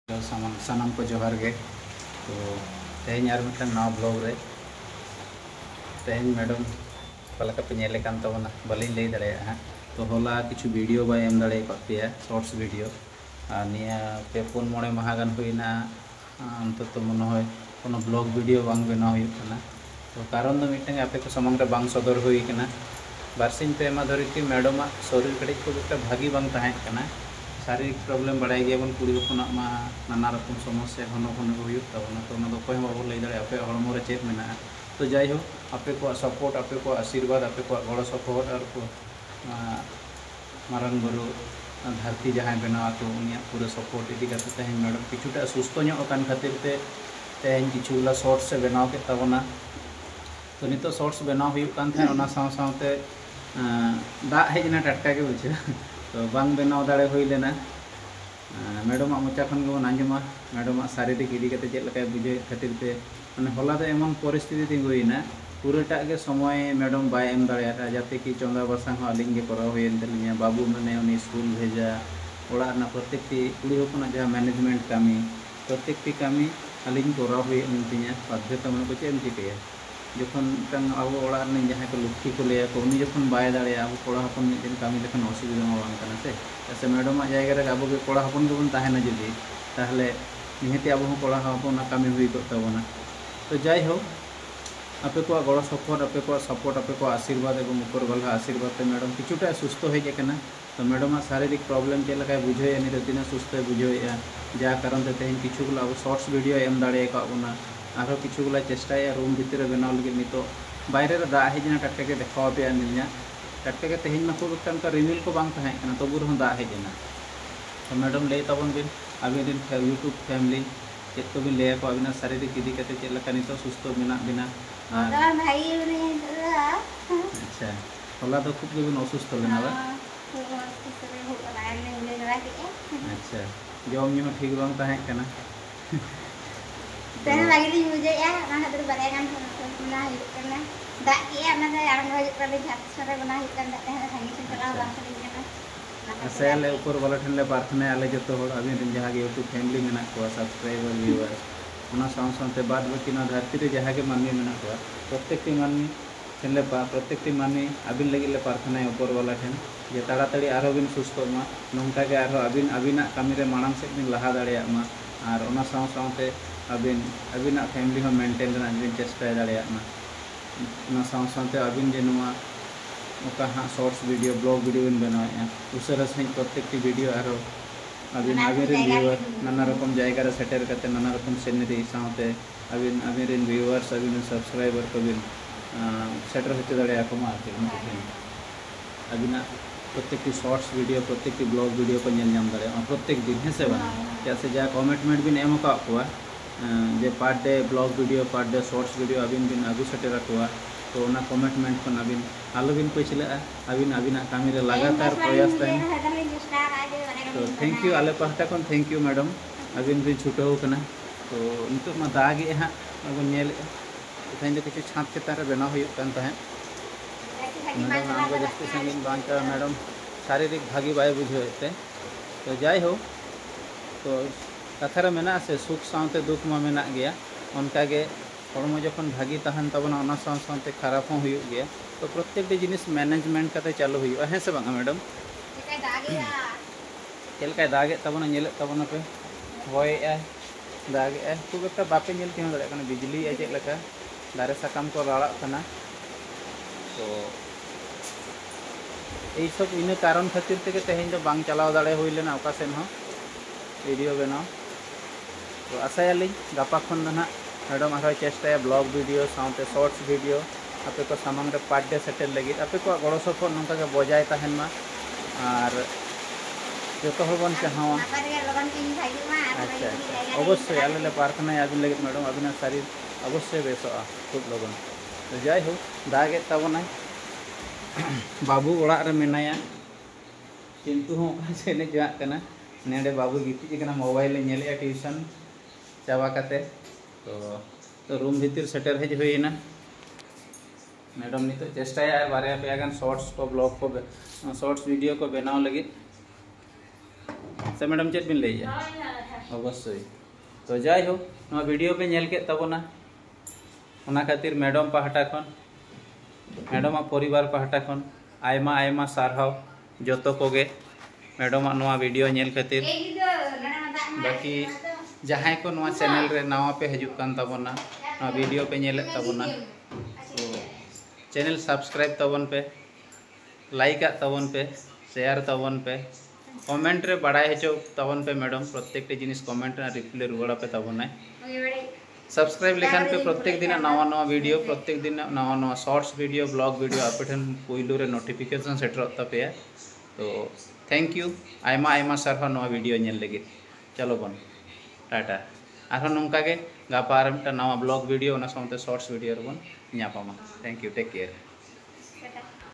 सामान को जोहार गे तो तेहन और मिटन नवा ब्लॉग रे तेहन मैडम पलका पे नेले कान तबना बालिन लई दाड़े हाँ तो होला किछु वीडियो बाय एम दाड़े पे शॉर्ट्स वीडियो निया पे पुन मोड़े माह गान हुईना अंत तो मन है कोनो ब्लॉग वीडियो बांग बनाव हुई कना तो कारण दो मिटन आपे को सामान रे बांग सदर हुई कना बारसिन पे मा धरी कि मैडम शरीर कड़ी को एक भागी बांग ताहें कना शारीरिक प्रॉब्लम बड़ाई गया बन कुड़ी हपना नाना रकम समस्या घन घन होना तो अकोय बाबो लई दाड़े आपे हड़मो रे चेक मेना तो जाइ हो आपे को सपोर्ट आपे को आशीर्वाद आपे को गड़ सपोर्ट और को मारंग बुरु धरती जहाँ बनावा तो उनिया पूरा सपोर्ट इदी करते तेहन मैडम किछुटा सुस्थ ञोकान खातिर ते तेहन किछुला शॉर्ट्स से बनाव के तबना तो नितो शॉर्ट्स बनाव हुई कान थे ओना साव सावते दा हेजना टटका के बुझे तो बांग बनाव दाड़े हुई लेना मैडम मोचा खन गबन आंजमा मैडम शारीरिक इदी कते चेक लका बुझे खातिर ते माने होला तो एमन परिस्थिति तिंगुइना पूराटा के समय मैडम बाय एम दाड़े जाते कि चंदा बसांग आलिंग के कराव हुयन तलिया बाबू माने उनी स्कूल भेजा ओड़ा ना प्रत्येकटी कुड़ी होपना जहाँ मैनेजमेंट कामी प्रत्येकटी कामी आलिंग कराव हुयन तिया बाध्यता मन को चेम चिकया जखन अब ओड़ा जहाँ को लुक्खी को लिया को उनी जखन बाय दाड़े अब कोड़ा हपन मिदन कामी लेखन असुविधा मा बांग कना से ऐसे मैडम जगह रे अब कोड़ा हपन गेबन ताहेना जुदी ताहले निहति अब कोड़ा हपन कामी हुई को तबना तो जाइ हो आपे को गड़ सपोर्ट आपे को सपोर्ट आपे को आशीर्वाद एवं ऊपर गला आशीर्वाद मतलब किछुटा सुस्थ होना तो मैडम शारीरिक प्रॉब्लम चल लगा बुझे नहीं तीन सुस्थ बुझे जा कारण तेहन किछुगुला अब शॉर्ट्स वीडियो एम दाड़े काबना और किछुगुला चेष्टाया रूम भितर बनाव लगे नित बाहर दा हेजना टटका के देखा पे टटका के तेहन में खूब एक रिमिल को बांग तहें तबु रह दा हेजना तो मैडम लई तबन बिन अबिन यूट्यूब फैमिली चेक को बिन लैया को अबिना शारीरिक इदी कते चेक लका नित सुस्थ मेना बिना अच्छा होला तो खूब गेबिन असुस्थ लेना बा अच्छा जम ᱧᱩ ठीक बांग तहें कना तेन लगी मुझे या ना हदर बारे गान ना हित करना दा के ना दे आरंभ हो कर झात सरे बना हित कर दा तेन संगी से चला बांग सरी करना सेले ऊपर वाला ठन ले प्रार्थना आले जतो होड़ अबिन जहां के यूट्यूब फैमिली मेना को सब्सक्राइबर व्यूअर ओना साउं साउंते बाद बाकी ना धरती रे जहां के मानवी मेना को प्रत्येक टी मानवी ठन ले प्रत्येक टी मानवी अबिन लगी ले प्रार्थना ऊपर वाला ठन जे ताड़ाताड़ी आरो बिन सुस्थ मा नोंका के आरो अबिन अबिना कामी रे मांग से बिन लहा दाड़िया मा और ओना साउं साउंते अबिन अबिना फैमिली हो मेंटेन रना बिन चेष्टा दाड़िया मा ओना साउं साउंते अबिन जे नुआ ओका हाँ शॉर्ट्स वीडियो ब्लॉग वीडियो बिन बनाया उसरा सही प्रत्येक वीडियो आरो अबिन अबिन व्यूअर नाना रकम जगह रे सेटर करते नाना रकम सीनरी साउंते अबिन अबिन व्यूअर्स अबिन सब्सक्राइबर को बिन सेटर होते दाड़िया को मा अबिना प्रत्येक शॉर्ट्स वीडियो प्रत्येक ब्लॉग वीडियो को नेल नाम दाड़िया प्रत्येक दिन है से बना क्या से जा कमेंटमेंट बिन एम का को जे per day blog video per day shorts video अबिन बिन आगु सेटर को तो ना कमेंटमेंट को अबिन आलो बिन पैचला अबिन अबिना कामी रे लगातार प्रयास तहें तो थैंक यू आले पाहटा को थैंक यू मैडम अबिन बिन छुटो कना तो नितो मा दागे हां अब नेल तेहन दो किछु छाप चेतान रे बनाव हुई कान तहें मैडम आगे जस्ती संगीन बांचा मैडम शारीरिक भागी बाय बुझे तो जाइ हो तो कथा रे मेना से सुख सावते दुख मा मेना गया उनका के हड़मो जखन भागी तहन तबना ओना साव सावते खराब हो हुई गया तो प्रत्येक जिनिस मैनेजमेंट करते चालू हुई है से बांगा मैडम चलका दागे तबना नेले तबना पे होय दागे खूब एक बापे नेल तीन दाड़े कना बिजली चेक लका दारे साकाम को लाड़ा कना तो यही सब इन कारण खातिर ते तेहन जो बांग चलाव दाड़े हुई लेना ओका सेन हो वीडियो बनाओ तो आशायाली गापा खन ना मैडम आरो चेष्टाया ब्लॉग वीडियो साउंते शॉर्ट्स वीडियो आपे को सामान रे पार्ट डे सेटल लगी आपे को गड़ सपोर्ट नोंका के बजाय तहन मा और जो हर बन चाहवा अच्छा अवश्य आले ले प्रार्थना आबिन लगे मैडम अबिना शरीर अवश्य बेसोआ खूब लगन तो जाइ हो दागे तबना बाबू ओड़ा रे मेनाया किंतु हो सेने जा कना नेडे बाबू गिटी कना मोबाइल ले नेले ट्यूशन चाबा काते तो रूम भीतर सेटर हेज होइना मैडम नितो चेष्टाया बारे पे गान शॉर्ट्स को ब्लॉग को शॉर्ट्स वीडियो को बनाव लगी से मैडम चेक बिन लैया अवश्य तो जाई हो नवा वीडियो पे नेल के तबना ओना खातिर मैडम पाहटा खन मैडम परिवार पाहटा खन आयमा आयमा सारहाव जतो कोगे मैडम नवा वीडियो नेल खातिर बाकी जहां को नवा चैनल रे नवा पे हजू कान तबना नवा वीडियो पे नेल तबना तो चैनल सब्सक्राइब तबन पे लाइक तबन पे शेयर तबन पे कमेंट रे बड़ाई हचो तबन पे मैडम प्रत्येक जिनिस कमेंट रे रिप्लाई रुवाड़ा पे तबना सब्सक्राइब लेखान पे प्रत्येक दिन नवा नवा वीडियो प्रत्येक दिन नवा नवा शॉर्ट्स वीडियो ब्लॉग वीडियो आपठन पुइलू रे नोटिफिकेशन सेटर तपे तो थैंक यू आयमा आयमा सारहा नवा वीडियो नेल लगे चलो बन टाटा आरो नंका के गापा आर नवा ब्लॉग वीडियो ना सामते शॉर्ट्स वीडियो रे बन न्यापामा थैंक यू टेक केयर।